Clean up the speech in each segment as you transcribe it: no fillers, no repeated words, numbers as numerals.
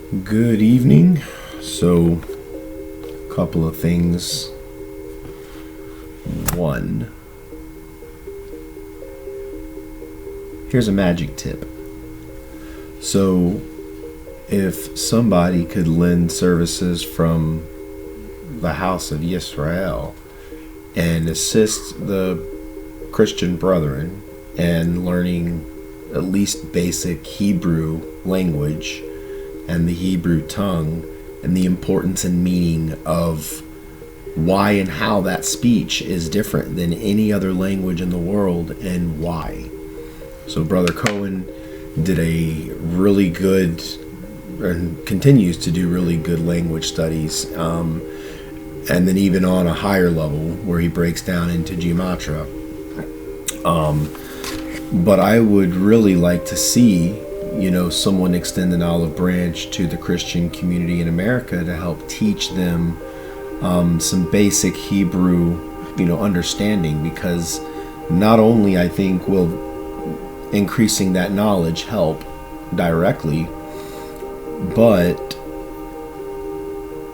Good evening. So, a couple of things. One, here's a magic tip. So, if somebody could lend services from the house of Yisrael and assist the Christian brethren in learning at least basic Hebrew language and the Hebrew tongue, and the importance and meaning of why and how that speech is different than any other language in the world, and why. So Brother Cohen did a really good, and continues to do really good language studies, and then even on a higher level where he breaks down into gematria. But I would really like to see someone extend an olive branch to the Christian community in America to help teach them some basic Hebrew, understanding, because not only I think will increasing that knowledge help directly, but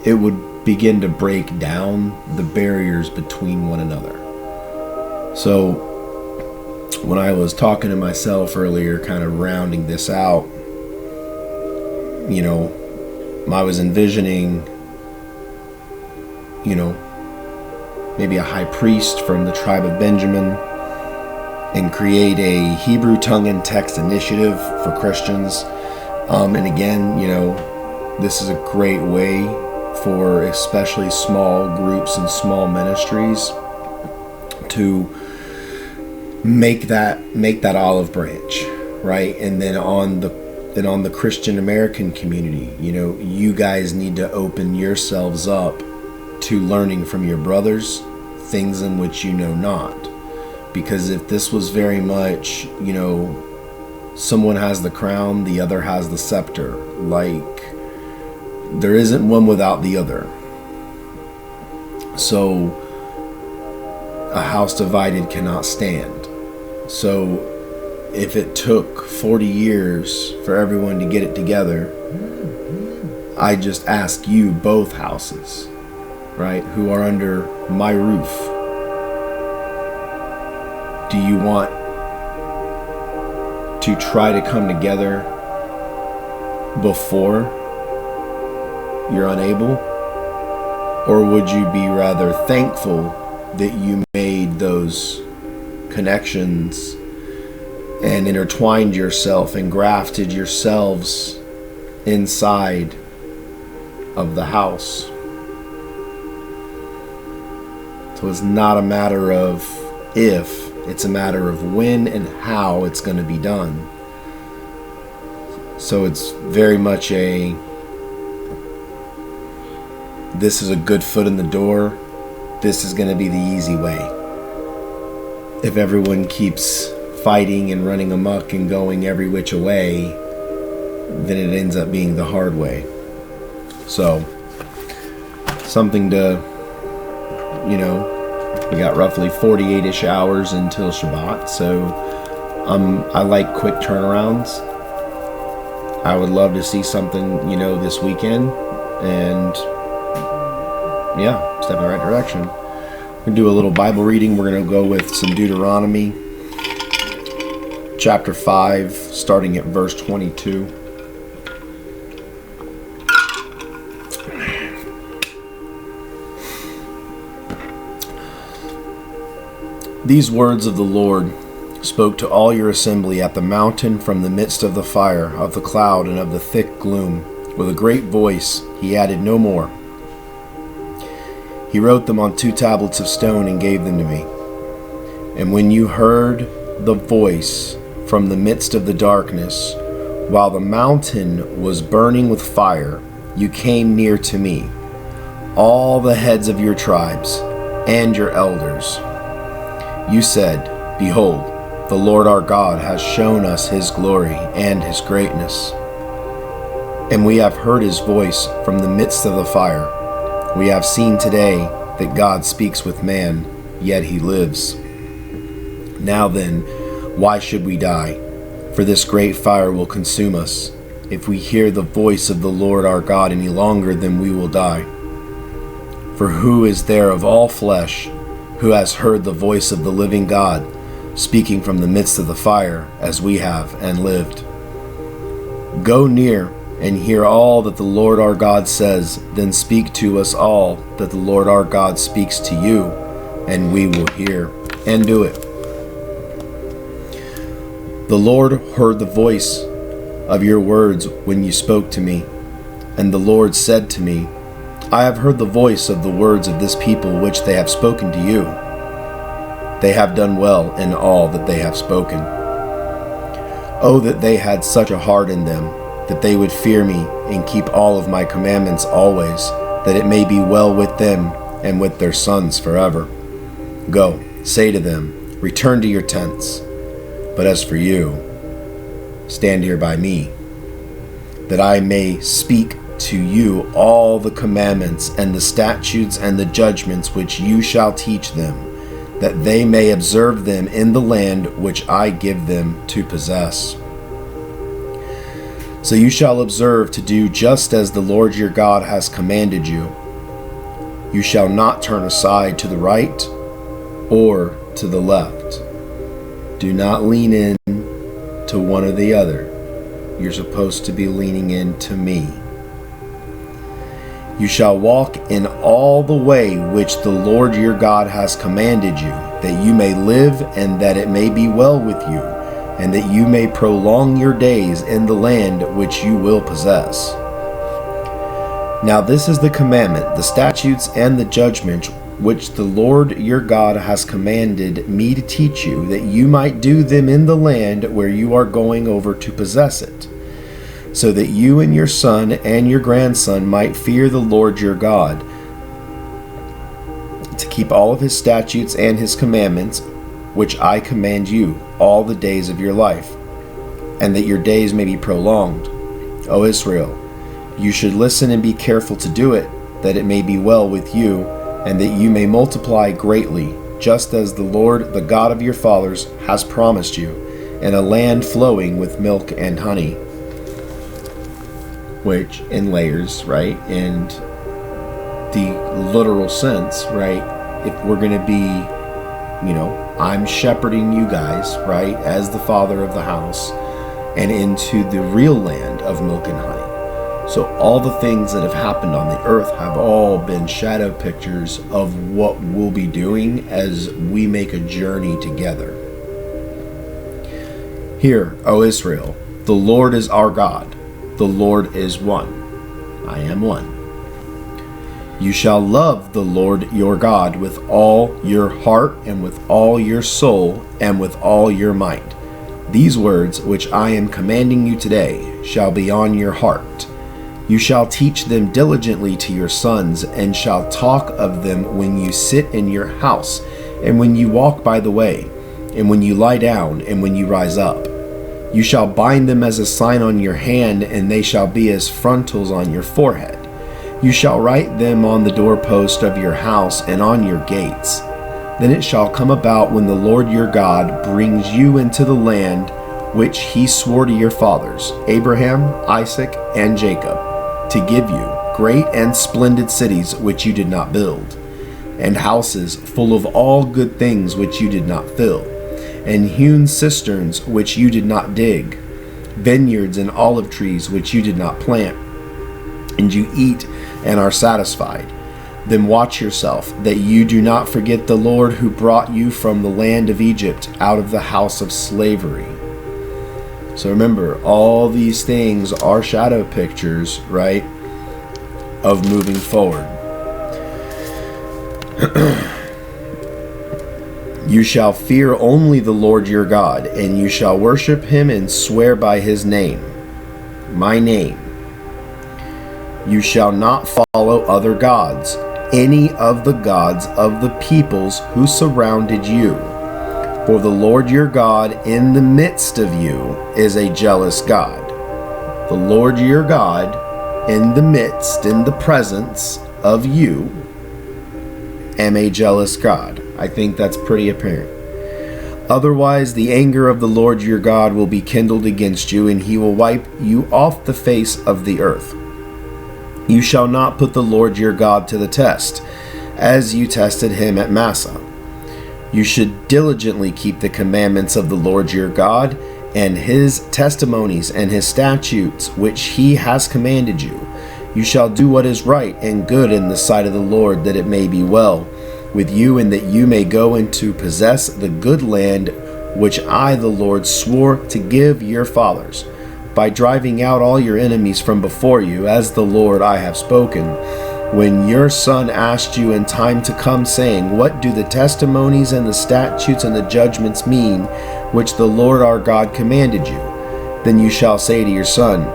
it would begin to break down the barriers between one another. So when I was talking to myself earlier, kind of rounding this out, I was envisioning, maybe a high priest from the tribe of Benjamin and create a Hebrew tongue and text initiative for Christians. And again, this is a great way for especially small groups and small ministries to make that olive branch, right? And then on the Christian American community, you guys need to open yourselves up to learning from your brothers things in which you know not. Because if this was very much, someone has the crown, the other has the scepter, like there isn't one without the other. So a house divided cannot stand. So if it took 40 years for everyone to get it together, I just ask you, both houses, right, who are under my roof, do you want to try to come together before you're unable? Or would you be rather thankful that you made those connections and intertwined yourself and grafted yourselves inside of the house? So it's not a matter of if, it's a matter of when and how it's going to be done. So it's very much this is a good foot in the door. This is going to be the easy way. If everyone keeps fighting and running amok and going every which way, then it ends up being the hard way. So, something to, we got roughly 48-ish hours until Shabbat, so I like quick turnarounds. I would love to see something, this weekend, and step in the right direction. We're going to do a little Bible reading. We're going to go with some Deuteronomy, chapter 5, starting at verse 22. These words of the Lord spoke to all your assembly at the mountain from the midst of the fire, of the cloud, and of the thick gloom. With a great voice, he added no more. He wrote them on 2 tablets of stone and gave them to me. And when you heard the voice from the midst of the darkness, while the mountain was burning with fire, you came near to me, all the heads of your tribes and your elders. You said, Behold, the Lord our God has shown us his glory and his greatness. And we have heard his voice from the midst of the fire. We have seen today that God speaks with man, yet he lives. Now then, why should we die? For this great fire will consume us. if we hear the voice of the Lord our God any longer, then we will die. For who is there of all flesh who has heard the voice of the living God speaking from the midst of the fire, as we have, and lived? Go near and hear all that the Lord our God says, then speak to us all that the Lord our God speaks to you, and we will hear and do it. The Lord heard the voice of your words when you spoke to me, and the Lord said to me, I have heard the voice of the words of this people which they have spoken to you. They have done well in all that they have spoken. Oh, that they had such a heart in them, that they would fear me and keep all of my commandments always, that it may be well with them and with their sons forever. Go, say to them, return to your tents. But as for you, stand here by me, that I may speak to you all the commandments and the statutes and the judgments which you shall teach them, that they may observe them in the land which I give them to possess. So you shall observe to do just as the Lord your God has commanded you. You shall not turn aside to the right or to the left. Do not lean in to one or the other. You're supposed to be leaning in to me. You shall walk in all the way which the Lord your God has commanded you, that you may live and that it may be well with you, and that you may prolong your days in the land which you will possess. Now this is the commandment, the statutes and the judgments which the Lord your God has commanded me to teach you, that you might do them in the land where you are going over to possess it, so that you and your son and your grandson might fear the Lord your God, to keep all of his statutes and his commandments, which I command you all the days of your life, and that your days may be prolonged. O Israel, you should listen and be careful to do it, that it may be well with you, and that you may multiply greatly, just as the Lord, the God of your fathers, has promised you, in a land flowing with milk and honey. Which, in layers, right, in the literal sense, right, if we're going to be, I'm shepherding you guys, right, as the father of the house, and into the real land of milk and honey. So all the things that have happened on the earth have all been shadow pictures of what we'll be doing as we make a journey together. Hear, O Israel, the Lord is our God. The Lord is one. I am one. You shall love the Lord your God with all your heart and with all your soul and with all your might. These words which I am commanding you today shall be on your heart. You shall teach them diligently to your sons, and shall talk of them when you sit in your house, and when you walk by the way, and when you lie down, and when you rise up. You shall bind them as a sign on your hand, and they shall be as frontals on your forehead. You shall write them on the doorpost of your house and on your gates. Then it shall come about when the Lord your God brings you into the land which he swore to your fathers, Abraham, Isaac, and Jacob, to give you great and splendid cities which you did not build, and houses full of all good things which you did not fill, and hewn cisterns which you did not dig, vineyards and olive trees which you did not plant, and you eat and are satisfied. Then watch yourself, that you do not forget the Lord who brought you from the land of Egypt out of the house of slavery. So remember, all these things are shadow pictures, right, of moving forward. You shall fear only the Lord your God, and you shall worship him and swear by his name, my name. You shall not follow other gods, any of the gods of the peoples who surrounded you. For the Lord your God in the midst of you is a jealous God. The Lord your God in the midst, in the presence of you, am a jealous God. I think that's pretty apparent. Otherwise, the anger of the Lord your God will be kindled against you, and he will wipe you off the face of the earth. You shall not put the Lord your God to the test, as you tested him at Massah. You should diligently keep the commandments of the Lord your God, and his testimonies and his statutes, which he has commanded you. You shall do what is right and good in the sight of the Lord, that it may be well with you, and that you may go in to possess the good land which I, the Lord, swore to give your fathers, by driving out all your enemies from before you, as the Lord I have spoken. When your son asked you in time to come, saying, What do the testimonies and the statutes and the judgments mean, which the Lord our God commanded you? Then you shall say to your son,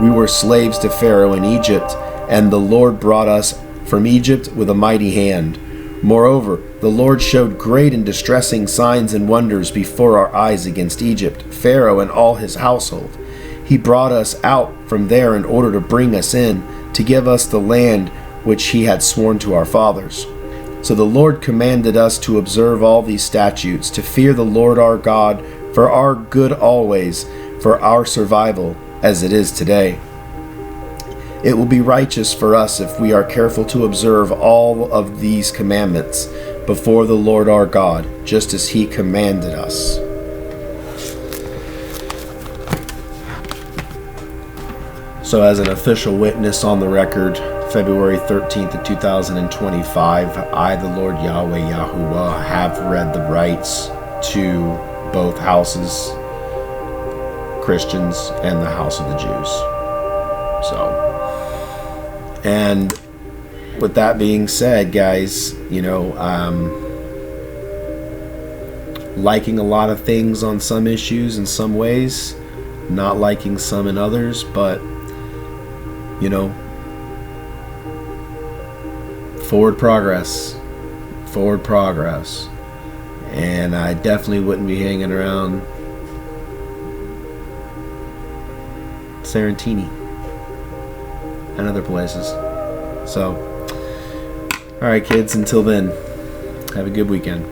We were slaves to Pharaoh in Egypt, and the Lord brought us from Egypt with a mighty hand. Moreover, the Lord showed great and distressing signs and wonders before our eyes against Egypt, Pharaoh and all his household. He brought us out from there in order to bring us in, to give us the land which he had sworn to our fathers. So the Lord commanded us to observe all these statutes, to fear the Lord our God for our good always, for our survival, as it is today. It will be righteous for us if we are careful to observe all of these commandments before the Lord our God, just as he commanded us. So as an official witness on the record, February 13th of 2025, I, the Lord Yahweh, YAHUWAH, have read the rights to both houses, Christians and the house of the Jews. So, and with that being said, guys, liking a lot of things on some issues in some ways, not liking some in others, but forward progress, and I definitely wouldn't be hanging around Sarantini and other places. So, alright kids, until then, have a good weekend.